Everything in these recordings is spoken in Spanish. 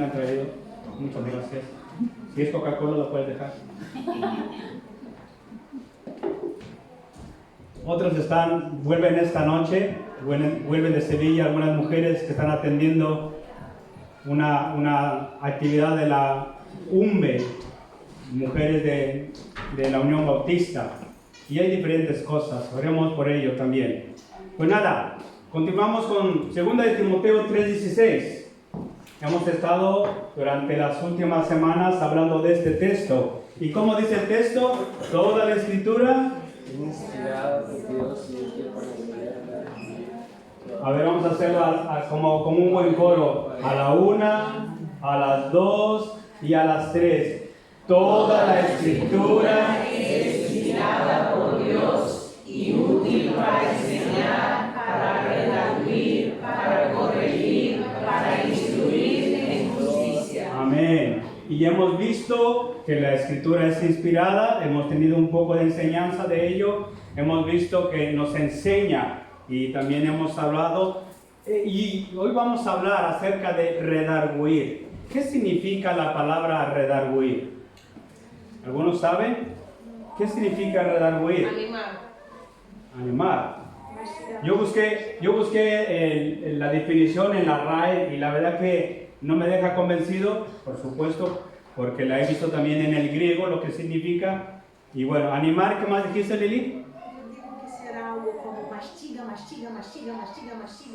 han traído. Muchas gracias. Si es Coca-Cola lo puedes dejar. Otros vuelven esta noche, vuelven de Sevilla, algunas mujeres que están atendiendo una actividad de la UMBE, mujeres de la Unión Bautista. Y hay diferentes cosas, oremos por ello también. Pues nada, continuamos con 2 de Timoteo 3:16. Hemos estado durante las últimas semanas hablando de este texto. ¿Y cómo dice el texto? Toda la Escritura inspirada por Dios y útil para A ver, vamos a hacerlo como un buen coro. A la 1, a las 2 y a las 3. Toda la Escritura es inspirada por Dios y útil para enseñar, para redarguir, para corregir, para instruir en justicia. Amén. Y hemos visto que la Escritura es inspirada, hemos tenido un poco de enseñanza de ello, hemos visto que nos enseña y también hemos hablado, y hoy vamos a hablar acerca de redarguir. ¿Qué significa la palabra redarguir? ¿Algunos saben? ¿Qué significa redarguir? Animar. Yo busqué la definición en la RAE y la verdad que no me deja convencido, por supuesto, porque la he visto también en el griego, lo que significa. Y bueno, animar, ¿qué más dijiste, Lili? Yo digo que será algo como mastiga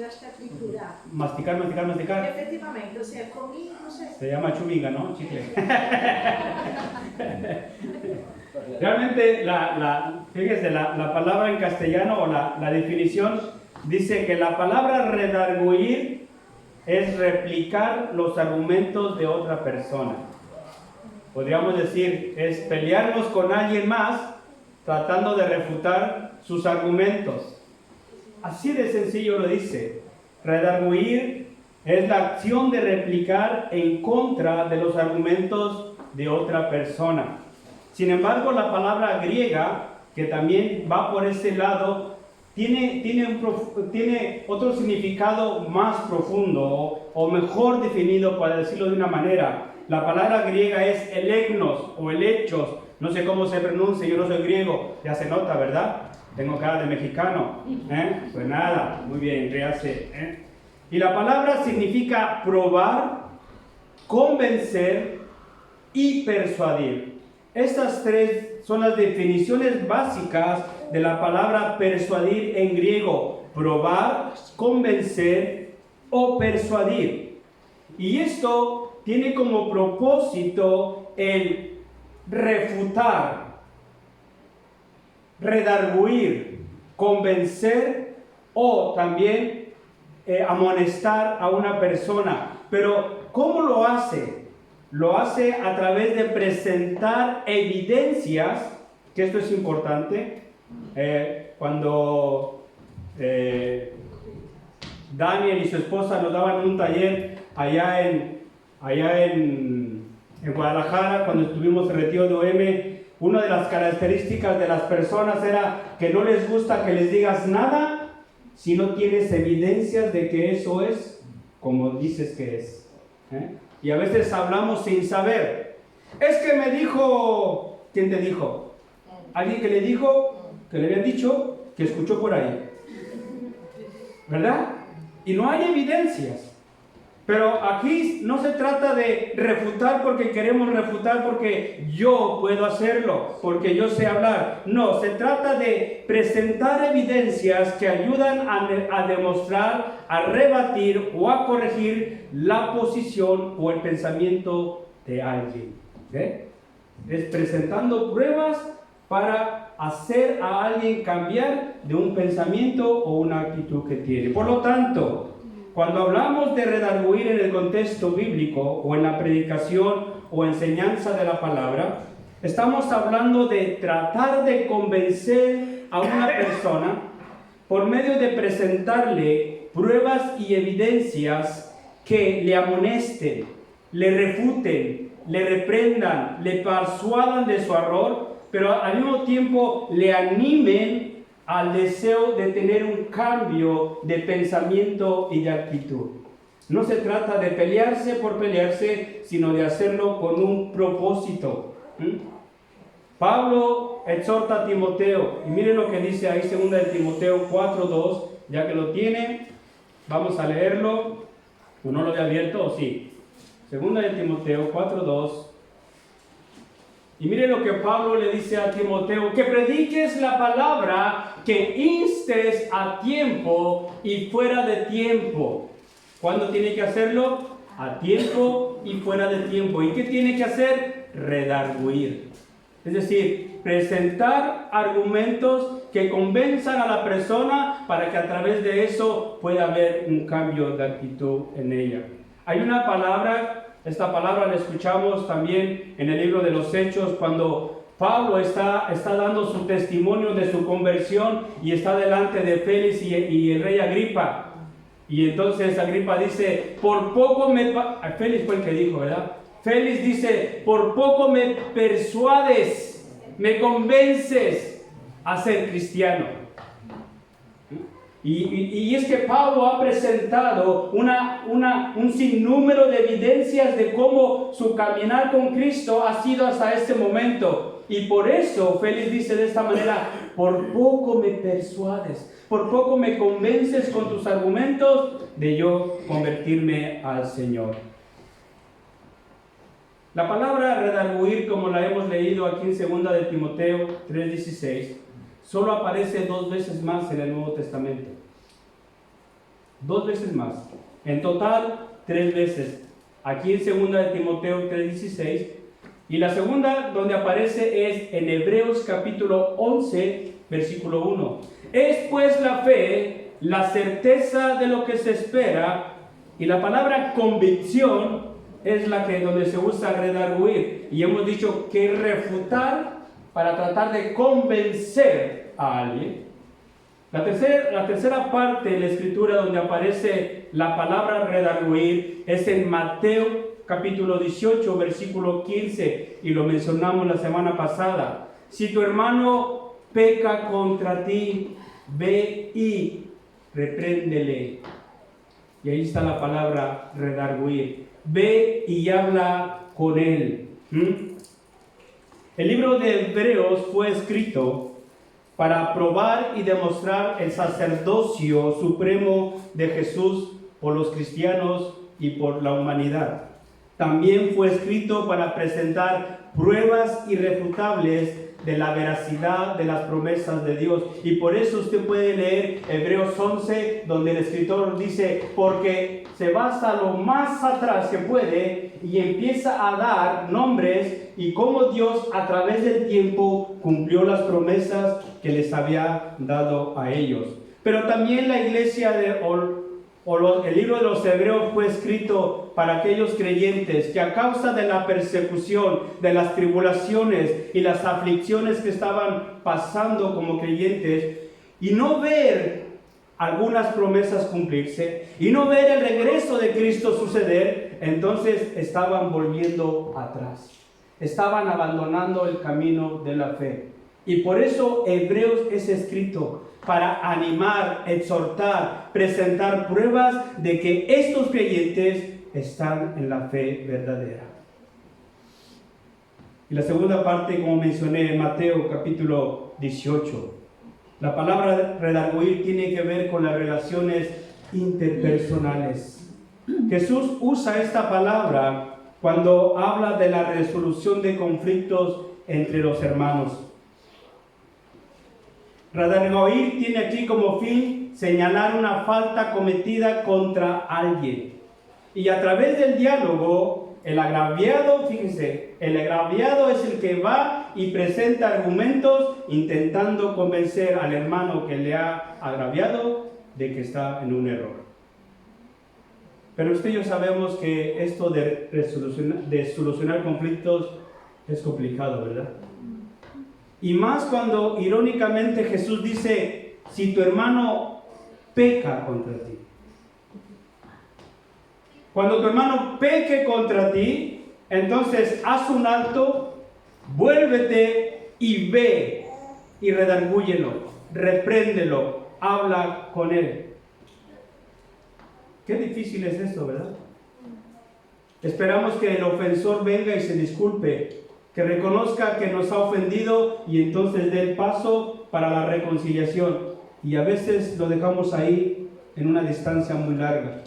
hasta triturar. Masticar. Efectivamente, o sea, comí, no sé. Se llama chuminga, ¿no? Chicle. Realmente, fíjese, la palabra en castellano o la definición dice que la palabra redarguir es replicar los argumentos de otra persona. Podríamos decir, es pelearnos con alguien más tratando de refutar sus argumentos. Así de sencillo lo dice. Redarguir es la acción de replicar en contra de los argumentos de otra persona. Sin embargo, la palabra griega, que también va por ese lado, tiene otro significado más profundo o mejor definido, para decirlo de una manera. La palabra griega es elegnos o helechos. No sé cómo se pronuncia, yo no soy griego. Ya se nota, ¿verdad? Tengo cara de mexicano. Pues nada, muy bien, ríase. Y la palabra significa probar, convencer y persuadir. Estas tres son las definiciones básicas de la palabra persuadir en griego: probar, convencer o persuadir. Y esto tiene como propósito el refutar, redarguir, convencer o también amonestar a una persona. Pero ¿cómo lo hace? Lo hace a través de presentar evidencias, que esto es importante. Cuando Daniel y su esposa nos daban un taller allá en Guadalajara, cuando estuvimos en retiro de OM, una de las características de las personas era que no les gusta que les digas nada si no tienes evidencias de que eso es como dices que es. Y a veces hablamos sin saber. Es que me dijo... ¿Quién te dijo? Alguien que le dijo, que le habían dicho, que escuchó por ahí. ¿Verdad? Y no hay evidencias. Pero aquí no se trata de refutar porque queremos refutar porque yo puedo hacerlo, porque yo sé hablar. No, se trata de presentar evidencias que ayudan a demostrar, a rebatir o a corregir la posición o el pensamiento de alguien. Es presentando pruebas para hacer a alguien cambiar de un pensamiento o una actitud que tiene. Por lo tanto, cuando hablamos de redarguir en el contexto bíblico o en la predicación o enseñanza de la palabra, estamos hablando de tratar de convencer a una persona por medio de presentarle pruebas y evidencias que le amonesten, le refuten, le reprendan, le persuadan de su error, pero al mismo tiempo le animen al deseo de tener un cambio de pensamiento y de actitud. No se trata de pelearse por pelearse, sino de hacerlo con un propósito. Pablo exhorta a Timoteo, y miren lo que dice ahí 2 de Timoteo 4:2, ya que lo tiene, vamos a leerlo. ¿O no lo había abierto o sí? 2 de Timoteo 4:2. Y miren lo que Pablo le dice a Timoteo: que prediques la palabra, que instes a tiempo y fuera de tiempo. ¿Cuándo tiene que hacerlo? A tiempo y fuera de tiempo. ¿Y qué tiene que hacer? Redarguir. Es decir, presentar argumentos que convenzan a la persona para que a través de eso pueda haber un cambio de actitud en ella. Hay una palabra, esta palabra la escuchamos también en el libro de los Hechos, cuando Pablo está dando su testimonio de su conversión y está delante de Félix y el rey Agripa. Y entonces Agripa dice, por poco me... Félix fue el que dijo, ¿verdad? Félix dice, por poco me persuades, me convences a ser cristiano. Y es que Pablo ha presentado un sinnúmero de evidencias de cómo su caminar con Cristo ha sido hasta este momento. Y por eso Félix dice de esta manera, por poco me persuades, por poco me convences con tus argumentos de yo convertirme al Señor. La palabra redarguir, como la hemos leído aquí en 2 de Timoteo 3:16, solo aparece 2 veces más en el Nuevo Testamento. 2 veces más. En total, 3 veces. Aquí en 2 de Timoteo 3:16. Y la segunda donde aparece es en Hebreos capítulo 11, versículo 1. Es pues la fe, la certeza de lo que se espera, y la palabra convicción es la que donde se usa redarguir. Y hemos dicho que refutar para tratar de convencer a alguien. La tercera parte de la escritura donde aparece la palabra redarguir es en Mateo capítulo 18, versículo 15, y lo mencionamos la semana pasada. Si tu hermano peca contra ti, ve y repréndele. Y ahí está la palabra redarguir. Ve y habla con él. El libro de Hebreos fue escrito para probar y demostrar el sacerdocio supremo de Jesús por los cristianos y por la humanidad. También fue escrito para presentar pruebas irrefutables de la veracidad de las promesas de Dios. Y por eso usted puede leer Hebreos 11, donde el escritor dice, porque se va hasta lo más atrás que puede y empieza a dar nombres y cómo Dios a través del tiempo cumplió las promesas que les había dado a ellos. Pero también la iglesia el libro de los Hebreos fue escrito para aquellos creyentes que a causa de la persecución, de las tribulaciones y las aflicciones que estaban pasando como creyentes, y no ver algunas promesas cumplirse, y no ver el regreso de Cristo suceder, entonces estaban volviendo atrás, estaban abandonando el camino de la fe. Y por eso Hebreos es escrito para animar, exhortar, presentar pruebas de que estos creyentes están en la fe verdadera. Y la segunda parte, como mencioné en Mateo capítulo 18, la palabra redarguir tiene que ver con las relaciones interpersonales. Jesús usa esta palabra cuando habla de la resolución de conflictos entre los hermanos. Redarguir tiene aquí como fin señalar una falta cometida contra alguien. Y a través del diálogo, el agraviado, fíjense, el agraviado es el que va y presenta argumentos intentando convencer al hermano que le ha agraviado de que está en un error. Pero usted y yo sabemos que esto de solucionar conflictos es complicado, ¿verdad? Y más cuando irónicamente Jesús dice, si tu hermano peca contra ti. Cuando tu hermano peque contra ti, entonces haz un alto, vuélvete y ve y redargúyelo, repréndelo, habla con él. Qué difícil es esto, ¿verdad? Esperamos que el ofensor venga y se disculpe, que reconozca que nos ha ofendido y entonces dé el paso para la reconciliación. Y a veces lo dejamos ahí en una distancia muy larga.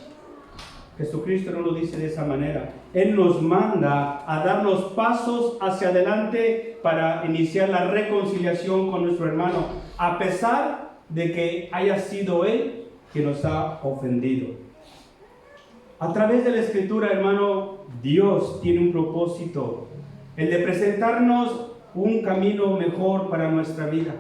Jesucristo no lo dice de esa manera. Él nos manda a dar los pasos hacia adelante para iniciar la reconciliación con nuestro hermano, a pesar de que haya sido Él que nos ha ofendido. A través de la Escritura, hermano, Dios tiene un propósito, el de presentarnos un camino mejor para nuestra vida.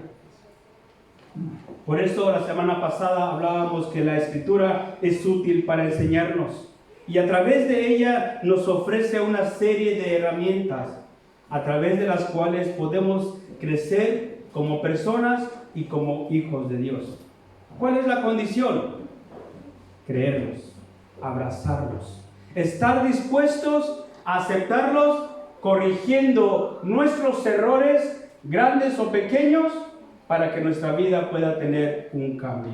Por eso la semana pasada hablábamos que la Escritura es útil para enseñarnos y a través de ella nos ofrece una serie de herramientas a través de las cuales podemos crecer como personas y como hijos de Dios. ¿Cuál es la condición? Creerlos, abrazarlos, estar dispuestos a aceptarlos, corrigiendo nuestros errores, grandes o pequeños, para que nuestra vida pueda tener un cambio.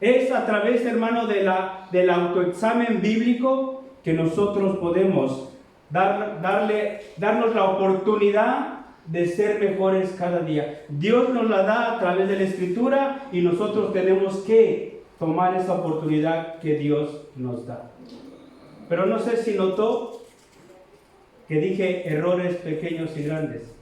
Es a través, hermano, del autoexamen bíblico que nosotros podemos darnos la oportunidad de ser mejores cada día. Dios nos la da a través de la Escritura y nosotros tenemos que tomar esa oportunidad que Dios nos da. Pero no sé si notó que dije errores pequeños y grandes.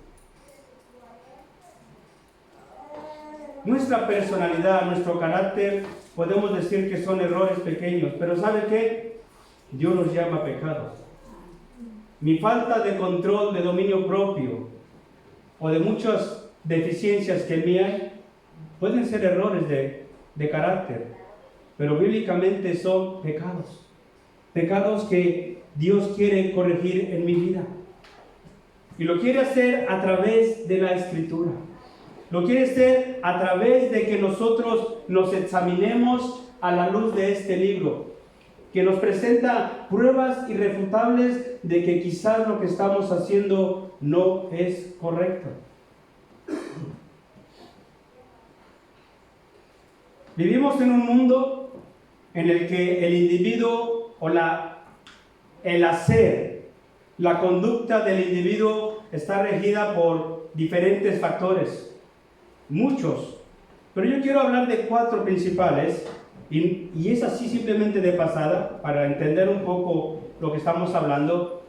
Nuestra personalidad, nuestro carácter, podemos decir que son errores pequeños, pero ¿sabe qué? Dios los llama pecados. Mi falta de control, de dominio propio, o de muchas deficiencias que en mí hay, pueden ser errores de carácter, pero bíblicamente son pecados. Pecados que Dios quiere corregir en mi vida. Y lo quiere hacer a través de la Escritura. Lo quiere hacer a través de que nosotros nos examinemos a la luz de este libro, que nos presenta pruebas irrefutables de que quizás lo que estamos haciendo no es correcto. Vivimos en un mundo en el que el individuo o el hacer, la conducta del individuo está regida por diferentes factores. Muchos, pero yo quiero hablar de 4 principales y es así simplemente de pasada para entender un poco lo que estamos hablando.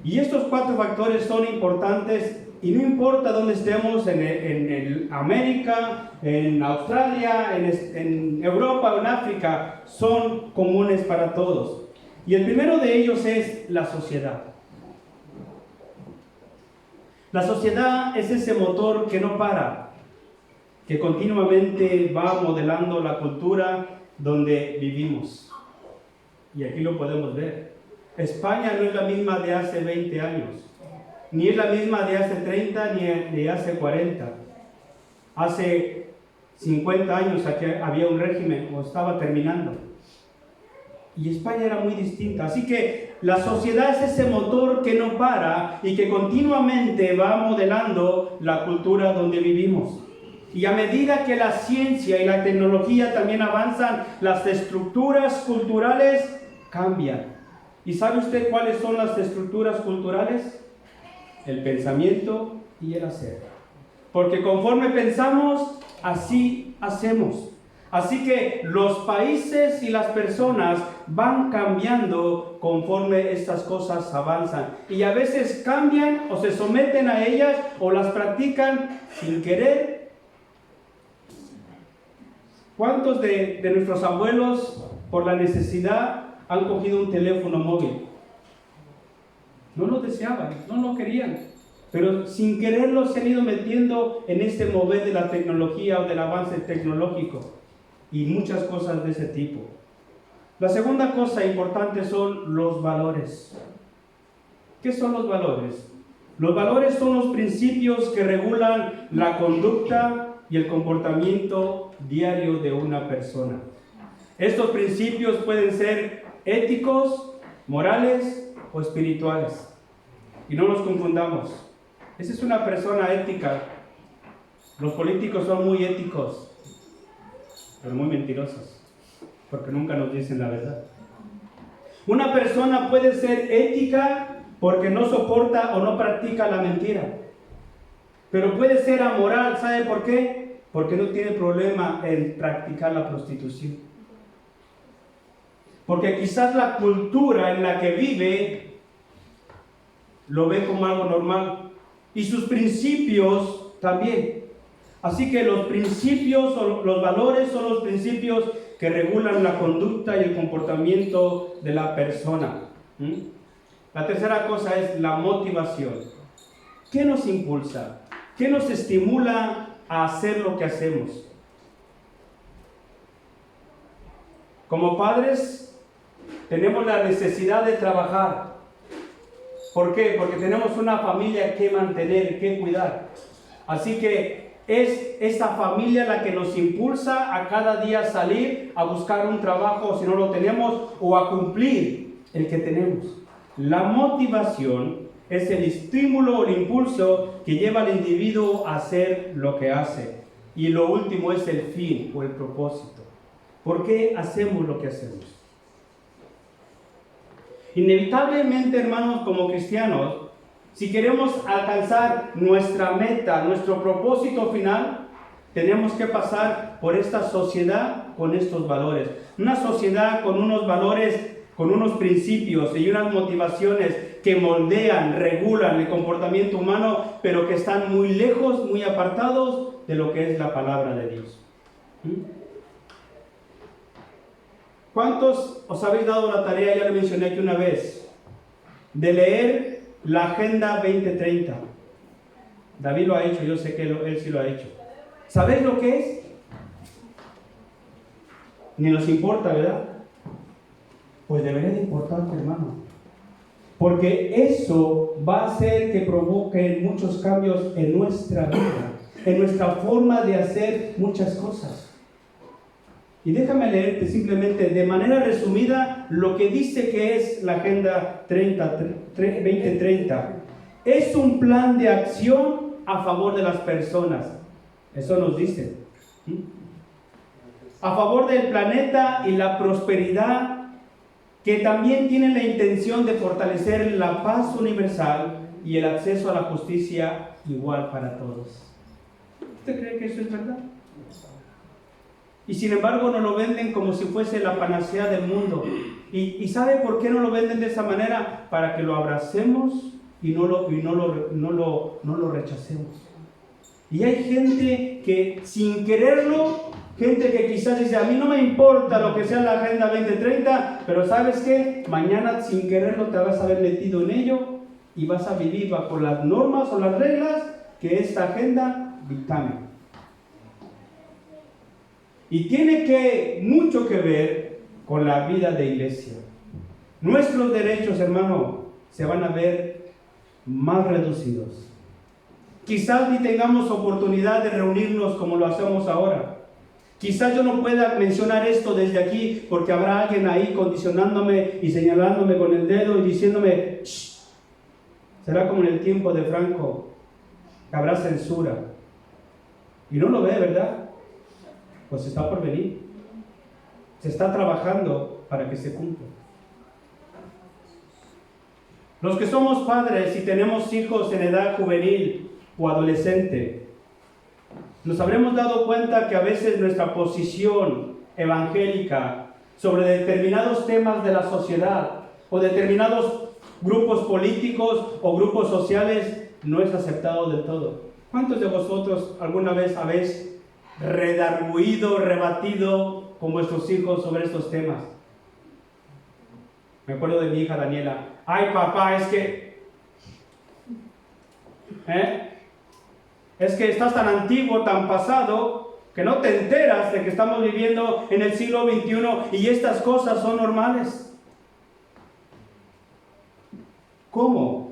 Y estos 4 factores son importantes y no importa dónde estemos, en América, en Australia, en Europa o en África, son comunes para todos. Y el primero de ellos es la sociedad. La sociedad es ese motor que no para, que continuamente va modelando la cultura donde vivimos. Y aquí lo podemos ver. España no es la misma de hace 20 años, ni es la misma de hace 30, ni de hace 40. Hace 50 años aquí había un régimen, o estaba terminando. Y España era muy distinta. Así que la sociedad es ese motor que no para y que continuamente va modelando la cultura donde vivimos. Y a medida que la ciencia y la tecnología también avanzan, las estructuras culturales cambian. ¿Y sabe usted cuáles son las estructuras culturales? El pensamiento y el hacer. Porque conforme pensamos, así hacemos. Así que los países y las personas van cambiando conforme estas cosas avanzan. Y a veces cambian o se someten a ellas o las practican sin querer. ¿Cuántos de nuestros abuelos, por la necesidad, han cogido un teléfono móvil? No lo deseaban, no lo querían, pero sin quererlo se han ido metiendo en este mover de la tecnología o del avance tecnológico y muchas cosas de ese tipo. La segunda cosa importante son los valores. ¿Qué son los valores? Los valores son los principios que regulan la conducta y el comportamiento diario de una persona. Estos principios pueden ser éticos, morales o espirituales. Y no nos confundamos. Esa es una persona ética. Los políticos son muy éticos, pero muy mentirosos. porque nunca nos dicen la verdad. Una persona puede ser ética porque no soporta o no practica la mentira. Pero puede ser amoral, ¿sabe por qué? Porque no tiene problema en practicar la prostitución. Porque quizás la cultura en la que vive lo ve como algo normal. Y sus principios también. Así que los principios o los valores son los principios que regulan la conducta y el comportamiento de la persona. La tercera cosa es la motivación. ¿Qué nos impulsa? ¿Qué nos estimula a hacer lo que hacemos? Como padres, tenemos la necesidad de trabajar. ¿Por qué? Porque tenemos una familia que mantener, que cuidar. Así que es esa familia la que nos impulsa a cada día salir a buscar un trabajo si no lo tenemos o a cumplir el que tenemos. La motivación es el estímulo o el impulso que lleva al individuo a hacer lo que hace. Y lo último es el fin o el propósito. ¿Por qué hacemos lo que hacemos? Inevitablemente, hermanos, como cristianos, si queremos alcanzar nuestra meta, nuestro propósito final, tenemos que pasar por esta sociedad con estos valores. Una sociedad con unos valores, con unos principios y unas motivaciones que moldean, regulan el comportamiento humano, pero que están muy lejos, muy apartados de lo que es la palabra de Dios. ¿Cuántos os habéis dado la tarea, ya lo mencioné aquí una vez, de leer la Agenda 2030? David lo ha hecho, yo sé que él sí lo ha hecho. ¿Sabéis lo que es? Ni nos importa, ¿verdad? Pues debería de importarte, hermano. Porque eso va a hacer que provoque muchos cambios en nuestra vida, en nuestra forma de hacer muchas cosas. Y déjame leerte simplemente de manera resumida lo que dice que es la Agenda 2030. Es un plan de acción a favor de las personas. Eso nos dice. A favor del planeta y la prosperidad, que también tiene la intención de fortalecer la paz universal y el acceso a la justicia igual para todos. ¿Usted cree que eso es verdad? Y sin embargo nos lo venden como si fuese la panacea del mundo. ¿Y sabe por qué no lo venden de esa manera? Para que lo abracemos y no lo rechacemos. Y hay gente que sin quererlo, gente que quizás dice, a mí no me importa lo que sea la Agenda 2030, pero ¿sabes qué? Mañana sin quererlo te vas a ver metido en ello y vas a vivir bajo las normas o las reglas que esta agenda dictamina. Y tiene mucho que ver con la vida de iglesia. Nuestros derechos, hermano, se van a ver más reducidos. Quizás ni tengamos oportunidad de reunirnos como lo hacemos ahora. Quizás yo no pueda mencionar esto desde aquí porque habrá alguien ahí condicionándome y señalándome con el dedo y diciéndome, shh. Será como en el tiempo de Franco, que habrá censura. Y no lo ve, ¿verdad? Pues está por venir. Se está trabajando para que se cumpla. Los que somos padres y tenemos hijos en edad juvenil o adolescente, nos habremos dado cuenta que a veces nuestra posición evangélica sobre determinados temas de la sociedad o determinados grupos políticos o grupos sociales no es aceptado del todo. ¿Cuántos de vosotros alguna vez habéis redarguido, rebatido con vuestros hijos sobre estos temas? Me acuerdo de mi hija Daniela. Ay, papá, es que estás tan antiguo, tan pasado, que no te enteras de que estamos viviendo en el siglo XXI y estas cosas son normales. ¿Cómo?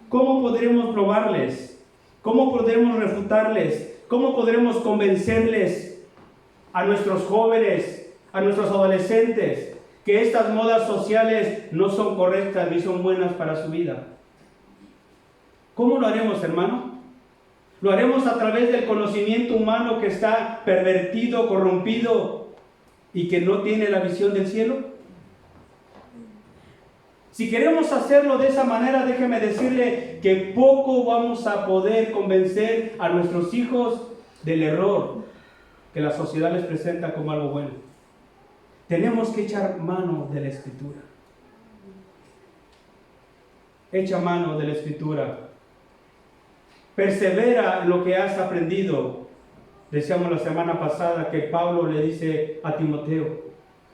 ¿Cómo podremos probarles? ¿Cómo podremos refutarles? ¿Cómo podremos convencerles a nuestros jóvenes, a nuestros adolescentes, que estas modas sociales no son correctas ni son buenas para su vida? ¿Cómo lo haremos, hermano? Lo haremos a través del conocimiento humano que está pervertido, corrompido. y que no tiene la visión del cielo? Si queremos hacerlo de esa manera, déjeme decirle que poco vamos a poder convencer a nuestros hijos del error que la sociedad les presenta como algo bueno. Tenemos que echar mano de la Escritura. Echa mano de la Escritura. Persevera en lo que has aprendido. Decíamos la semana pasada que Pablo le dice a Timoteo,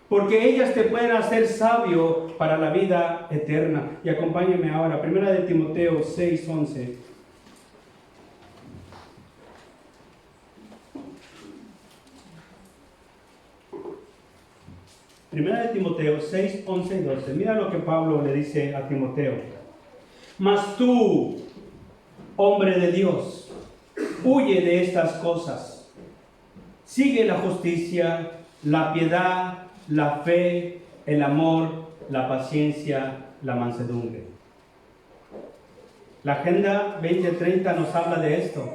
porque ellas te pueden hacer sabio para la vida eterna. Y acompáñeme ahora, 1 de Timoteo 6:11. Primera de Timoteo 6, 11 y 12. Mira lo que Pablo le dice a Timoteo. Mas tú, hombre de Dios, huye de estas cosas. Sigue la justicia, la piedad, la fe, el amor, la paciencia, la mansedumbre. La Agenda 2030 nos habla de esto.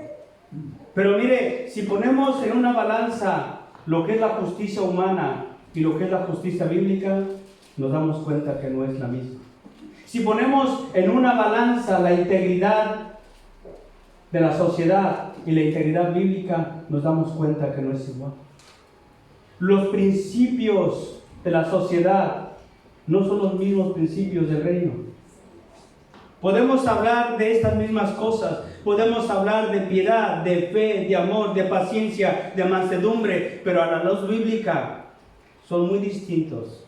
Pero mire, si ponemos en una balanza lo que es la justicia humana y lo que es la justicia bíblica, nos damos cuenta que no es la misma. Si ponemos en una balanza la integridad de la sociedad y la integridad bíblica, nos damos cuenta que no es igual. Los principios de la sociedad no son los mismos principios del reino. Podemos hablar de estas mismas cosas, podemos hablar de piedad, de fe, de amor, de paciencia, de mansedumbre, pero a la luz bíblica son muy distintos.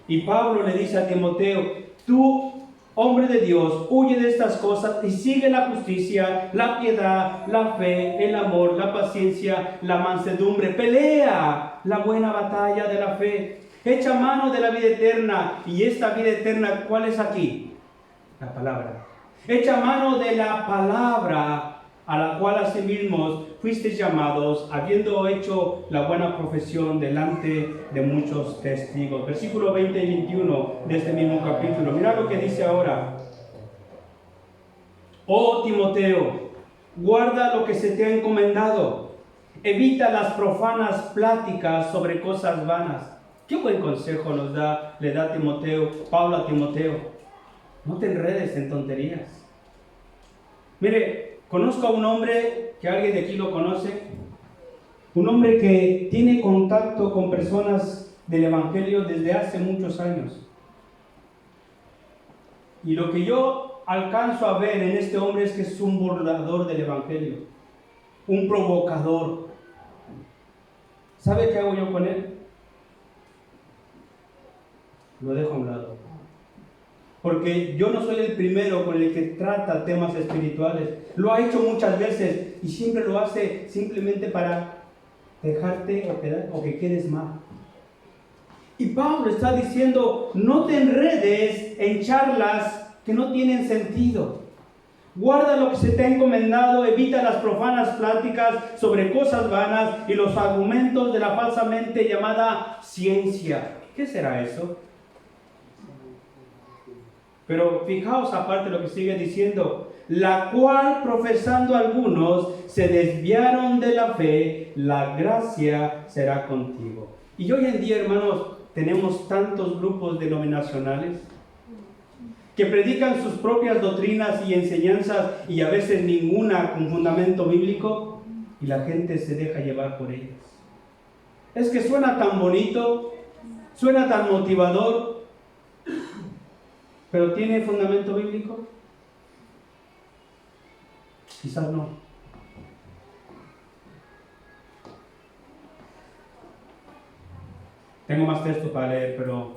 Y Pablo le dice a Timoteo, tú, hombre de Dios, huye de estas cosas y sigue la justicia, la piedad, la fe, el amor, la paciencia, la mansedumbre. Pelea la buena batalla de la fe. Echa mano de la vida eterna. Y esta vida eterna, ¿cuál es aquí? La palabra. Echa mano de la palabra a la cual asimismo fuisteis llamados, habiendo hecho la buena profesión delante de muchos testigos. Versículo 20 y 21 de este mismo capítulo. Mira lo que dice ahora. Oh Timoteo, guarda lo que se te ha encomendado. Evita las profanas pláticas sobre cosas vanas. Qué buen consejo le da Pablo a Timoteo. No te enredes en tonterías. Mire, conozco a un hombre, que alguien de aquí lo conoce, un hombre que tiene contacto con personas del Evangelio desde hace muchos años. Y lo que yo alcanzo a ver en este hombre es que es un burlador del Evangelio, un provocador. ¿Sabe qué hago yo con él? Lo dejo a un lado. Porque yo no soy el primero con el que trata temas espirituales. Lo ha hecho muchas veces y siempre lo hace simplemente para dejarte o que quedes mal. Y Pablo está diciendo, no te enredes en charlas que no tienen sentido. Guarda lo que se te ha encomendado, evita las profanas pláticas sobre cosas vanas y los argumentos de la falsamente llamada ciencia. ¿Qué será eso? Pero fijaos aparte lo que sigue diciendo, la cual profesando algunos se desviaron de la fe, la gracia será contigo. Y hoy en día, hermanos, tenemos tantos grupos denominacionales que predican sus propias doctrinas y enseñanzas y a veces ninguna con fundamento bíblico, y la gente se deja llevar por ellas. Es que suena tan bonito, suena tan motivador, ¿pero tiene fundamento bíblico? Quizás no. Tengo más texto para leer, pero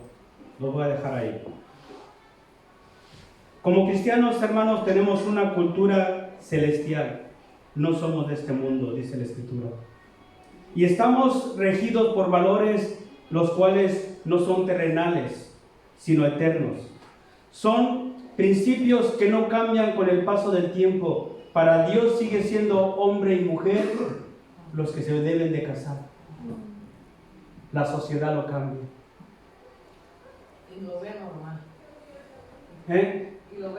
lo voy a dejar ahí. Como cristianos, hermanos, tenemos una cultura celestial. No somos de este mundo, dice la Escritura. Y estamos regidos por valores los cuales no son terrenales, sino eternos. Son principios que no cambian con el paso del tiempo. Para Dios sigue siendo hombre y mujer los que se deben de casar. La sociedad lo cambia. Y lo ve normal.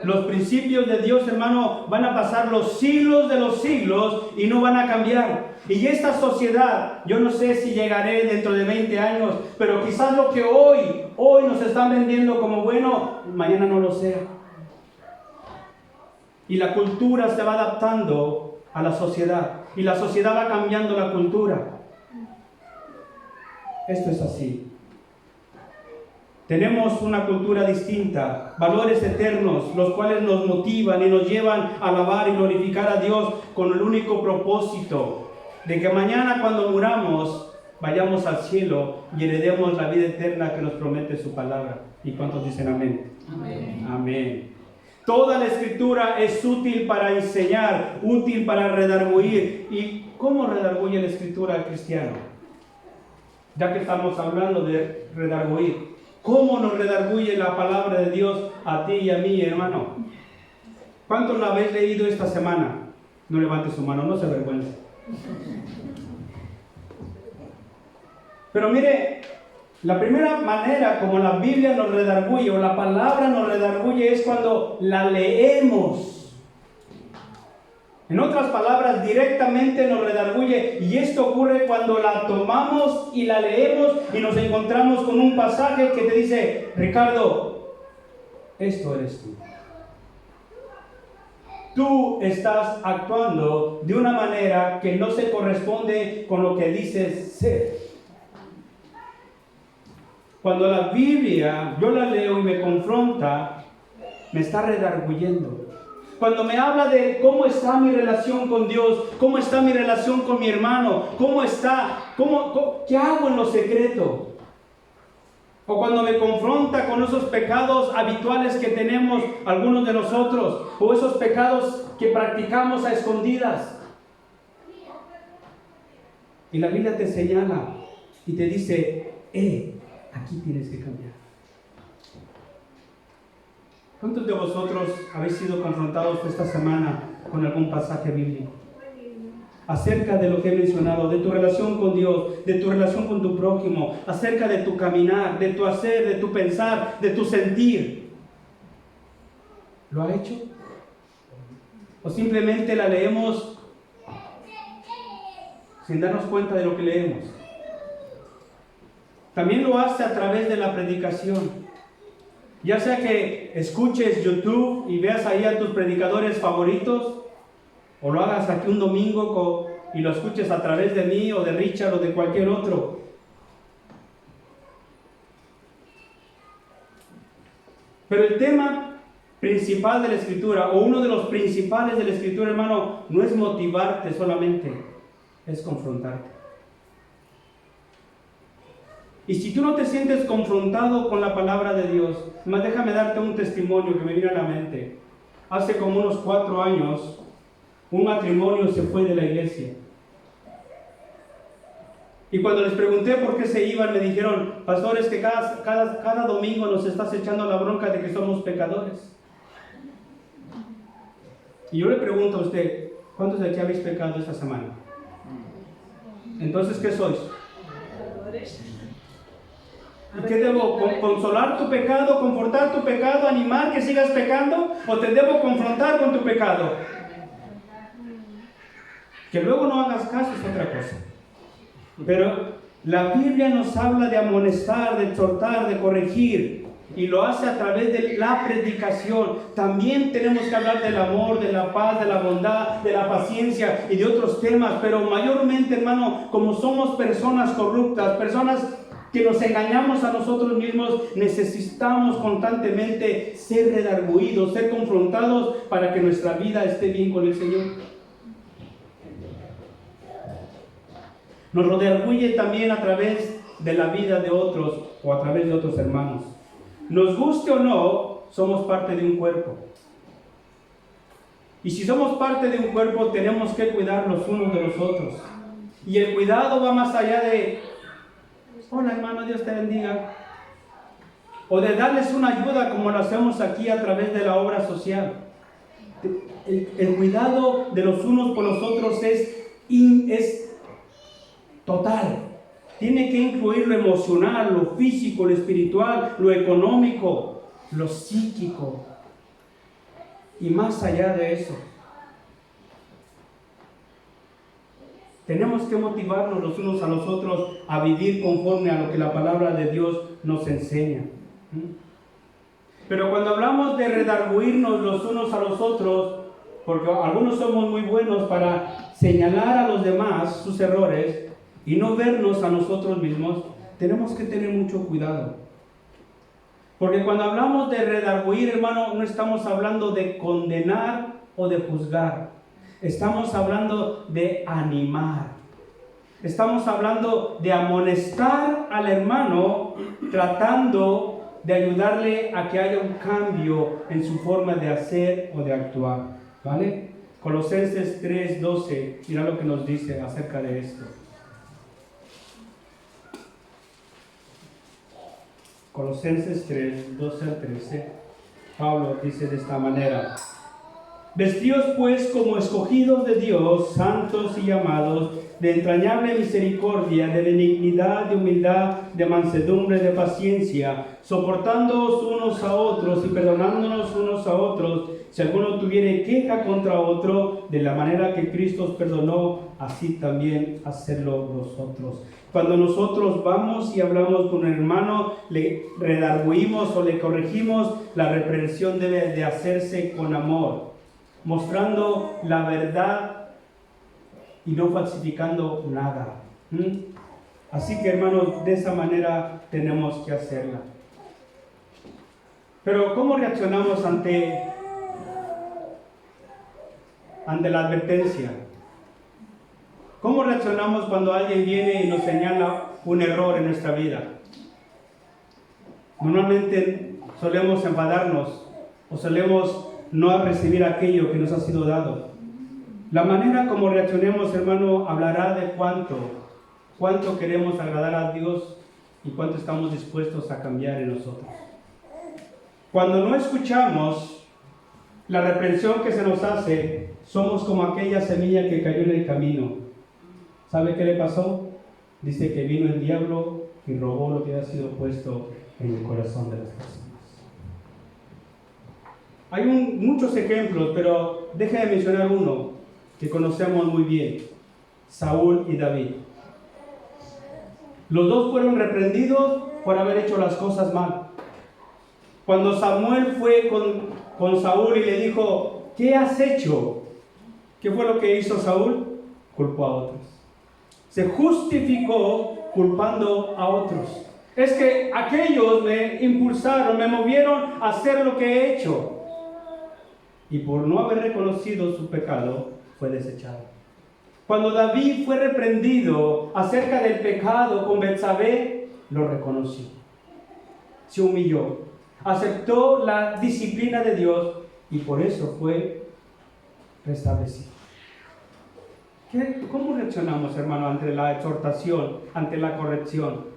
Los principios de Dios, hermano, van a pasar los siglos de los siglos y no van a cambiar. Y esta sociedad, yo no sé si llegaré dentro de 20 años, pero quizás lo que hoy nos están vendiendo como bueno, mañana no lo sea. Y la cultura se va adaptando a la sociedad. Y la sociedad va cambiando la cultura. Esto es así. Tenemos una cultura distinta, valores eternos, los cuales nos motivan y nos llevan a alabar y glorificar a Dios con el único propósito de que mañana cuando muramos vayamos al cielo y heredemos la vida eterna que nos promete su palabra. ¿Y cuántos dicen amén? Amén. Amén. Toda la escritura es útil para enseñar, útil para redarguir. ¿Y cómo redarguye la escritura al cristiano? Ya que estamos hablando de redarguir. ¿Cómo nos redarguye la palabra de Dios a ti y a mí, hermano? ¿Cuántos la habéis leído esta semana? No levante su mano, no se avergüence. Pero mire, la primera manera como la Biblia nos redarguye o la palabra nos redarguye es cuando la leemos. En otras palabras, directamente nos redarguye, y esto ocurre cuando la tomamos y la leemos y nos encontramos con un pasaje que te dice: Ricardo, esto eres tú. Tú estás actuando de una manera que no se corresponde con lo que dices ser. Cuando la Biblia, yo la leo y me confronta, me está redarguyendo. Cuando me habla de cómo está mi relación con Dios, cómo está mi relación con mi hermano, qué hago en lo secreto. O cuando me confronta con esos pecados habituales que tenemos algunos de nosotros, o esos pecados que practicamos a escondidas. Y la Biblia te señala y te dice: aquí tienes que cambiar. ¿Cuántos de vosotros habéis sido confrontados esta semana con algún pasaje bíblico? Acerca de lo que he mencionado, de tu relación con Dios, de tu relación con tu prójimo, acerca de tu caminar, de tu hacer, de tu pensar, de tu sentir. ¿Lo ha hecho? ¿O simplemente la leemos sin darnos cuenta de lo que leemos? También lo hace a través de la predicación. Ya sea que escuches YouTube y veas ahí a tus predicadores favoritos, o lo hagas aquí un domingo y lo escuches a través de mí o de Richard o de cualquier otro. Pero el tema principal de la Escritura, o uno de los principales de la Escritura, hermano, no es motivarte solamente, es confrontarte. Y si tú no te sientes confrontado con la palabra de Dios, más déjame darte un testimonio que me vino a la mente. Hace como unos 4 años, un matrimonio se fue de la iglesia. Y cuando les pregunté por qué se iban, me dijeron: pastor, es que cada domingo nos estás echando la bronca de que somos pecadores. Y yo le pregunto a usted: ¿cuántos de aquí habéis pecado esta semana? Entonces, ¿qué sois? Pecadores. ¿Y qué debo? ¿Consolar tu pecado, confortar tu pecado, animar que sigas pecando? ¿O te debo confrontar con tu pecado? Que luego no hagas caso es otra cosa. Pero la Biblia nos habla de amonestar, de exhortar, de corregir, y lo hace a través de la predicación. También tenemos que hablar del amor, de la paz, de la bondad, de la paciencia y de otros temas, pero mayormente, hermano, como somos personas corruptas, personas que nos engañamos a nosotros mismos, necesitamos constantemente ser redarguidos, ser confrontados para que nuestra vida esté bien con el Señor. Nos redarguye también a través de la vida de otros o a través de otros hermanos. Nos guste o no, somos parte de un cuerpo. Y si somos parte de un cuerpo, tenemos que cuidar los unos de los otros. Y el cuidado va más allá de: hola hermano, Dios te bendiga. O de darles una ayuda como lo hacemos aquí a través de la obra social. El cuidado de los unos por los otros es total. Tiene que incluir lo emocional, lo físico, lo espiritual, lo económico, lo psíquico. y más allá de eso. Tenemos que motivarnos los unos a los otros a vivir conforme a lo que la palabra de Dios nos enseña. Pero cuando hablamos de redarguirnos los unos a los otros, porque algunos somos muy buenos para señalar a los demás sus errores y no vernos a nosotros mismos, tenemos que tener mucho cuidado. Porque cuando hablamos de redarguir, hermano, no estamos hablando de condenar o de juzgar. Estamos hablando de animar. Estamos hablando de amonestar al hermano, tratando de ayudarle a que haya un cambio en su forma de hacer o de actuar. ¿Vale? Colosenses 3:12, mira lo que nos dice acerca de esto. Colosenses 3:12 al 13, Pablo dice de esta manera: Vestíos pues como escogidos de Dios, santos y llamados, de entrañable misericordia, de benignidad, de humildad, de mansedumbre, de paciencia, soportándoos unos a otros y perdonándonos unos a otros, si alguno tuviere queja contra otro, de la manera que Cristo os perdonó, así también hacedlo vosotros. Cuando nosotros vamos y hablamos con un hermano, le redarguimos o le corregimos, la reprensión debe de hacerse con amor, mostrando la verdad y no falsificando nada. Así que, hermanos, de esa manera tenemos que hacerla. Pero ¿cómo reaccionamos ante la advertencia? ¿Cómo reaccionamos cuando alguien viene y nos señala un error en nuestra vida? Normalmente solemos enfadarnos o solemos no recibir aquello que nos ha sido dado. La manera como reaccionemos, hermano, hablará de cuánto queremos agradar a Dios y cuánto estamos dispuestos a cambiar en nosotros. Cuando no escuchamos la reprensión que se nos hace, somos como aquella semilla que cayó en el camino. ¿Sabe qué le pasó? Dice que vino el diablo y robó lo que había sido puesto en el corazón de las personas. Hay muchos ejemplos, pero déjeme mencionar uno que conocemos muy bien: Saúl y David. Los dos fueron reprendidos por haber hecho las cosas mal. Cuando Samuel fue con Saúl y le dijo: ¿qué has hecho? ¿Qué fue lo que hizo Saúl? Culpó a otros. Se justificó culpando a otros. Es que aquellos me impulsaron, me movieron a hacer lo que he hecho. Y por no haber reconocido su pecado, fue desechado. Cuando David fue reprendido acerca del pecado con Betsabé, lo reconoció. Se humilló, aceptó la disciplina de Dios y por eso fue restablecido. ¿Cómo reaccionamos, hermano, ante la exhortación, ante la corrección?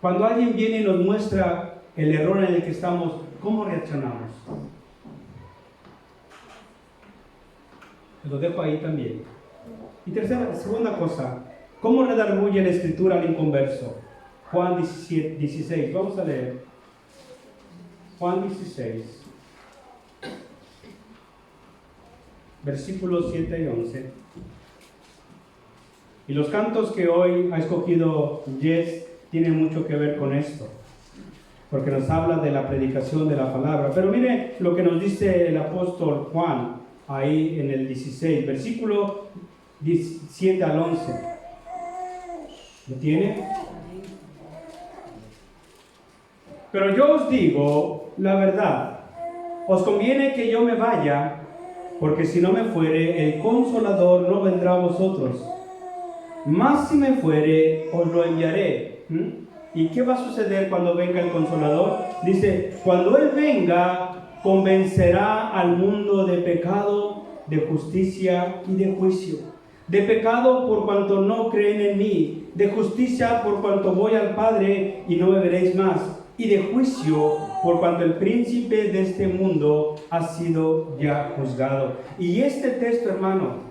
Cuando alguien viene y nos muestra el error en el que estamos, ¿cómo reaccionamos? Lo dejo ahí también. Y segunda cosa, ¿cómo redarguye la Escritura al inconverso? Juan 16, vamos a leer. Juan 16, versículos 7 y 11. Y los cantos que hoy ha escogido Jess tienen mucho que ver con esto, porque nos habla de la predicación de la palabra. Pero mire lo que nos dice el apóstol Juan ahí en el 16, versículo 7 al 11. ¿Lo tiene? Pero yo os digo la verdad, os conviene que yo me vaya, porque si no me fuere, el Consolador no vendrá a vosotros. Mas si me fuere, os lo enviaré. ¿Y qué va a suceder cuando venga el Consolador? Dice: cuando Él venga, convencerá al mundo de pecado, de justicia y de juicio. De pecado por cuanto no creen en mí, de justicia por cuanto voy al Padre y no me veréis más, y de juicio por cuanto el príncipe de este mundo ha sido ya juzgado. Y este texto, hermano,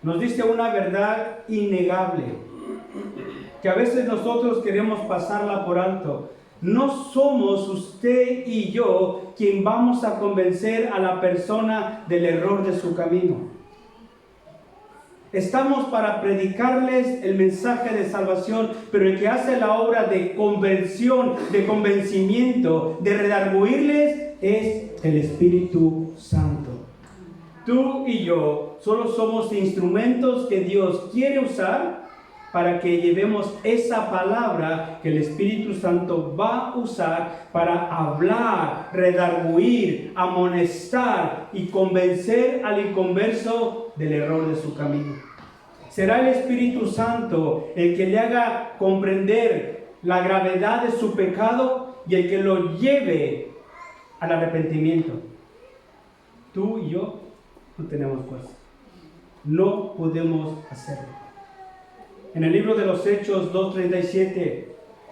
nos dice una verdad innegable, que a veces nosotros queremos pasarla por alto. no somos usted y yo quien vamos a convencer a la persona del error de su camino. Estamos para predicarles el mensaje de salvación, pero el que hace la obra de conversión, de convencimiento, de redarguirles es el Espíritu Santo. Tú y yo solo somos instrumentos que Dios quiere usar para que llevemos esa palabra que el Espíritu Santo va a usar para hablar, redarguir, amonestar y convencer al inconverso del error de su camino. Será el Espíritu Santo el que le haga comprender la gravedad de su pecado y el que lo lleve al arrepentimiento. Tú y yo no tenemos fuerza. No podemos hacerlo. En el libro de los Hechos 2:37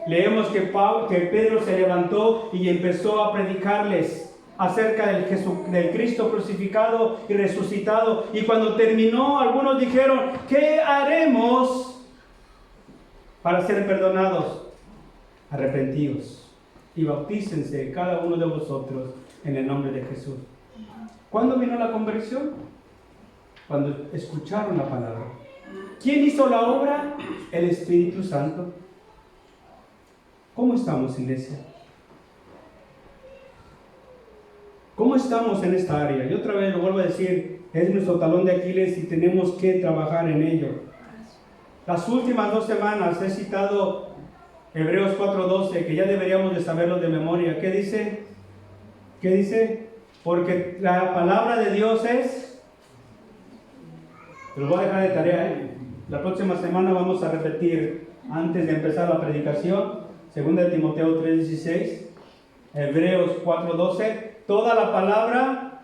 leemos que Pedro se levantó y empezó a predicarles acerca del Cristo crucificado y resucitado. Y cuando terminó, algunos dijeron: ¿qué haremos para ser perdonados? Arrepentíos y bautícense cada uno de vosotros en el nombre de Jesús. ¿Cuándo vino la conversión? Cuando escucharon la palabra. ¿Quién hizo la obra? El Espíritu Santo. ¿Cómo estamos, iglesia? ¿Cómo estamos en esta área? Y otra vez lo vuelvo a decir, es nuestro talón de Aquiles y tenemos que trabajar en ello. Las últimas 2 semanas he citado Hebreos 4:12, que ya deberíamos de saberlo de memoria. ¿Qué dice? ¿Qué dice? Porque la palabra de Dios es... Te lo voy a dejar de tarea, La próxima semana vamos a repetir, antes de empezar la predicación, 2 Timoteo 3:16, Hebreos 4:12. Toda la palabra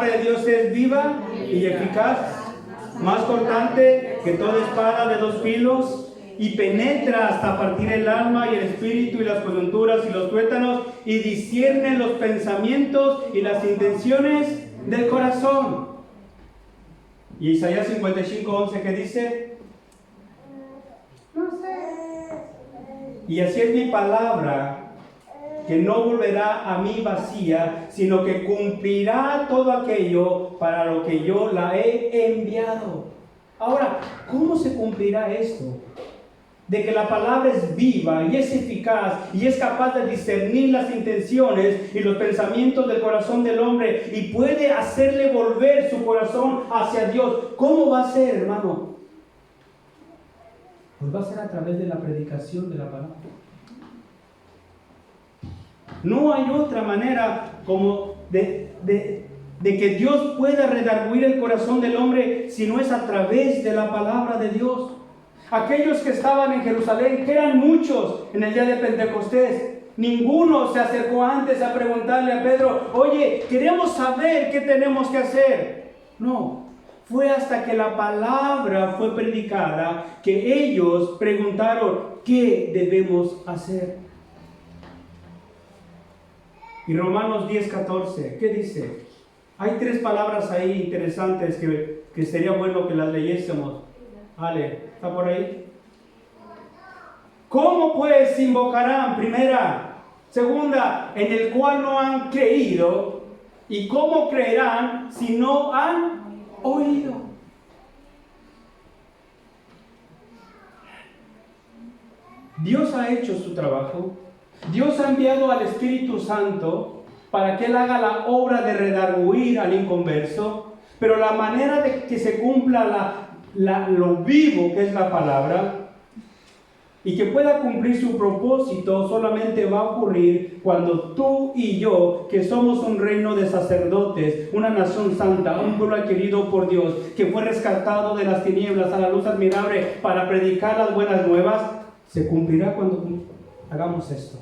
de Dios es viva y eficaz, más cortante que toda espada de 2 filos, y penetra hasta partir el alma y el espíritu y las coyunturas y los tuétanos, y discierne los pensamientos y las intenciones del corazón. Y Isaías 55:11, ¿qué dice? No sé. Y así es mi palabra, que no volverá a mí vacía, sino que cumplirá todo aquello para lo que yo la he enviado. Ahora, ¿cómo se cumplirá esto? De que la palabra es viva y es eficaz y es capaz de discernir las intenciones y los pensamientos del corazón del hombre y puede hacerle volver su corazón hacia Dios. ¿Cómo va a ser, hermano? Pues va a ser a través de la predicación de la palabra. No hay otra manera como de que Dios pueda redarguir el corazón del hombre si no es a través de la palabra de Dios. Aquellos que estaban en Jerusalén, que eran muchos en el día de Pentecostés, ninguno se acercó antes a preguntarle a Pedro: oye, queremos saber qué tenemos que hacer. No, fue hasta que la palabra fue predicada que ellos preguntaron: ¿qué debemos hacer? Y Romanos 10:14, ¿qué dice? Hay 3 palabras ahí interesantes que sería bueno que las leyésemos. Ale, ¿está por ahí? ¿Cómo pues invocarán? Primera. Segunda, en el cual no han creído. ¿Y cómo creerán si no han oído? Dios ha hecho su trabajo. Dios ha enviado al Espíritu Santo para que Él haga la obra de redarguir al inconverso. Pero la manera de que se cumpla lo vivo que es la palabra y que pueda cumplir su propósito solamente va a ocurrir cuando tú y yo, que somos un reino de sacerdotes, una nación santa, un pueblo adquirido por Dios, que fue rescatado de las tinieblas a la luz admirable para predicar las buenas nuevas, se cumplirá cuando hagamos esto,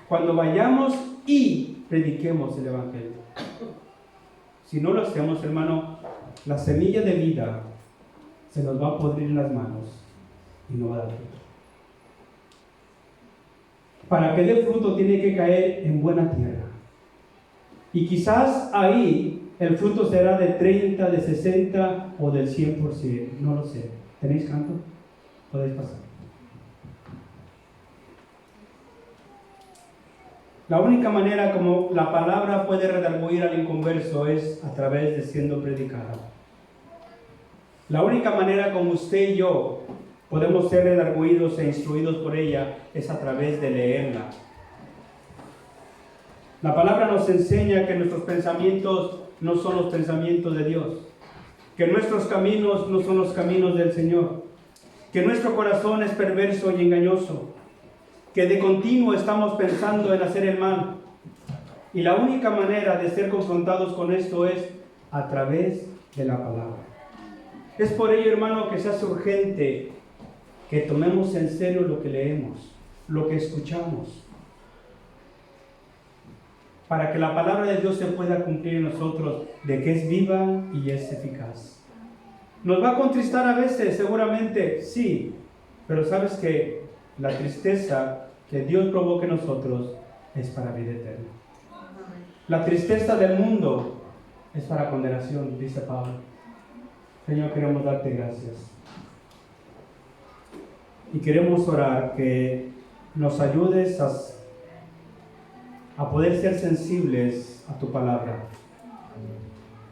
cuando vayamos y prediquemos el Evangelio. Si no lo hacemos, hermano, la semilla de vida se nos va a podrir en las manos y no va a dar fruto. Para que dé fruto tiene que caer en buena tierra. Y quizás ahí el fruto será de 30, de 60 o del 100%. No lo sé. ¿Tenéis canto? Podéis pasar. La única manera como la palabra puede redarguir al inconverso es a través de siendo predicada. La única manera como usted y yo podemos ser redarguidos e instruidos por ella es a través de leerla. La palabra nos enseña que nuestros pensamientos no son los pensamientos de Dios, que nuestros caminos no son los caminos del Señor, que nuestro corazón es perverso y engañoso, que de continuo estamos pensando en hacer el mal. Y la única manera de ser confrontados con esto es a través de la palabra. Es por ello, hermano, que se hace urgente que tomemos en serio lo que leemos, lo que escuchamos, para que la palabra de Dios se pueda cumplir en nosotros, de que es viva y es eficaz. ¿Nos va a contristar a veces? Seguramente, sí, pero sabes que la tristeza que Dios provoca en nosotros es para vida eterna. La tristeza del mundo es para condenación, dice Pablo. Señor, queremos darte gracias. Y queremos orar que nos ayudes a poder ser sensibles a tu palabra.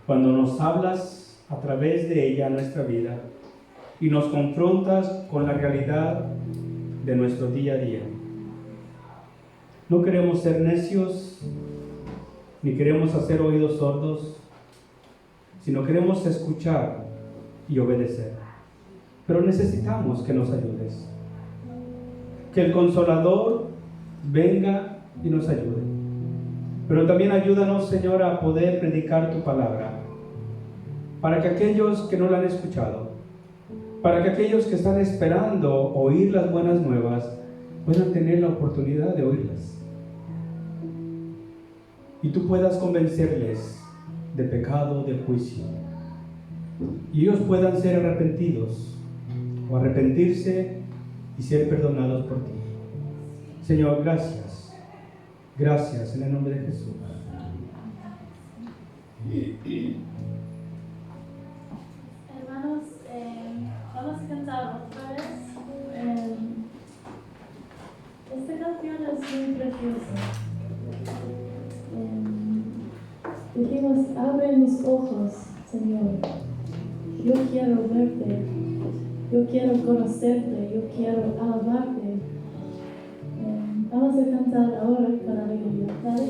Cuando nos hablas a través de ella a nuestra vida y nos confrontas con la realidad de nuestro día a día. No queremos ser necios, ni queremos hacer oídos sordos, sino queremos escuchar y obedecer. Pero necesitamos que nos ayudes. Que el Consolador venga y nos ayude. Pero también ayúdanos, Señor, a poder predicar tu palabra, para que aquellos que no la han escuchado, para que aquellos que están esperando oír las buenas nuevas, puedan tener la oportunidad de oírlas. Y tú puedas convencerles de pecado, de juicio, y ellos puedan ser arrepentidos o arrepentirse y ser perdonados por ti. Señor, gracias. Gracias en el nombre de Jesús. Hermanos, vamos a cantar otra vez. Esta canción es muy preciosa. Dijimos, abre mis ojos, Señor. Yo quiero verte. Yo quiero conocerte. Yo quiero alabarte. Vamos a cantar ahora con alegría. ¿Vale?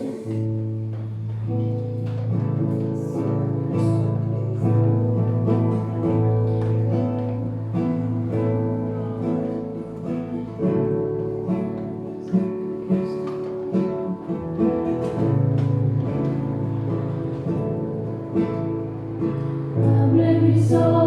Abre mis ojos.